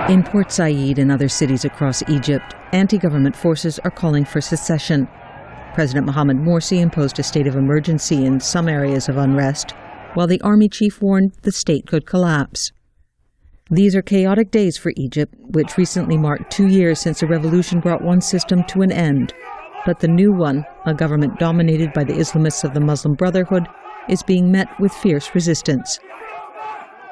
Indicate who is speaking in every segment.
Speaker 1: In Port Said and other cities across Egypt, anti-government forces are calling for secession. President Mohamed Morsi imposed a state of emergency in some areas of unrest, while the army chief warned the state could collapse. These are chaotic days for Egypt, which recently marked 2 years since a revolution brought one system to an end. But the new one, a government dominated by the Islamists of the Muslim Brotherhood, is being met with fierce resistance.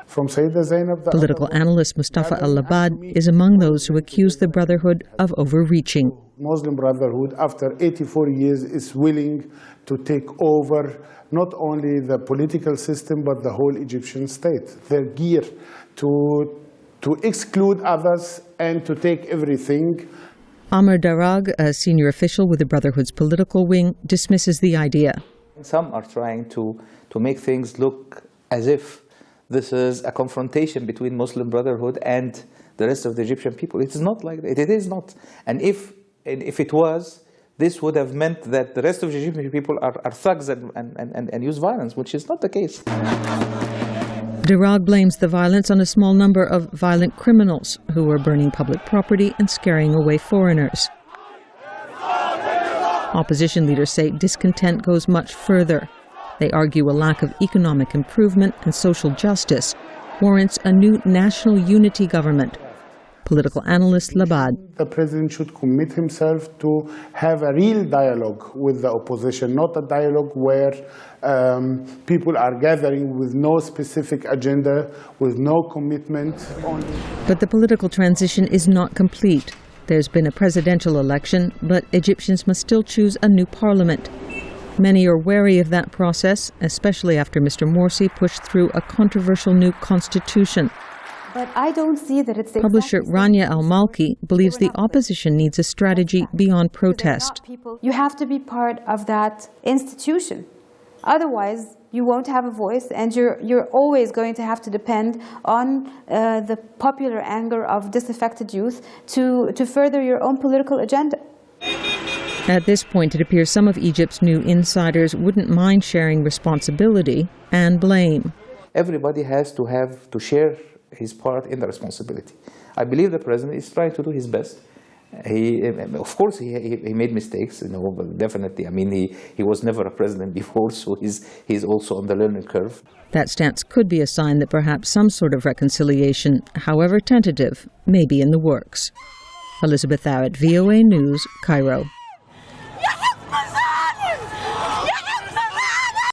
Speaker 1: Political analyst Mustafa al-Labad is among those who accuse the Brotherhood of overreaching.
Speaker 2: Muslim Brotherhood, after 84 years, is willing to take over not only the political system but the whole Egyptian state. They're geared to exclude others and to take everything.
Speaker 1: Amr Darag, a senior official with the Brotherhood's political wing, dismisses the idea.
Speaker 3: Some are trying to make things look as if this is a confrontation between Muslim Brotherhood and the rest of the Egyptian people. It is not like that. It is not. And if it was, this would have meant that the rest of the Egyptian people are thugs and use violence, which is not the case.
Speaker 1: Darag blames the violence on a small number of violent criminals who were burning public property and scaring away foreigners. Opposition leaders say discontent goes much further. They argue a lack of economic improvement and social justice warrants a new national unity government. Political analyst Labad.
Speaker 2: The president should commit himself to have a real dialogue with the opposition, not a dialogue where people are gathering with no specific agenda, with no commitment.
Speaker 1: But the political transition is not complete. There's been a presidential election, but Egyptians must still choose a new parliament. Many are wary of that process, especially after Mr. Morsi pushed through a controversial new constitution.
Speaker 4: But I don't see that it's
Speaker 1: Publisher Rania Al-Malki believes the opposition needs a strategy beyond protest.
Speaker 4: You have to be part of that institution. Otherwise, you won't have a voice, and you're always going to have to depend on the popular anger of disaffected youth to further your own political agenda.
Speaker 1: At this point, it appears some of Egypt's new insiders wouldn't mind sharing responsibility and blame.
Speaker 3: Everybody has to share his part in the responsibility. I believe the president is trying to do his best. Of course, he made mistakes, but definitely. I mean, he was never a president before, so he's also on the learning curve.
Speaker 1: That stance could be a sign that perhaps some sort of reconciliation, however tentative, may be in the works. Elizabeth Arrott, VOA News, Cairo.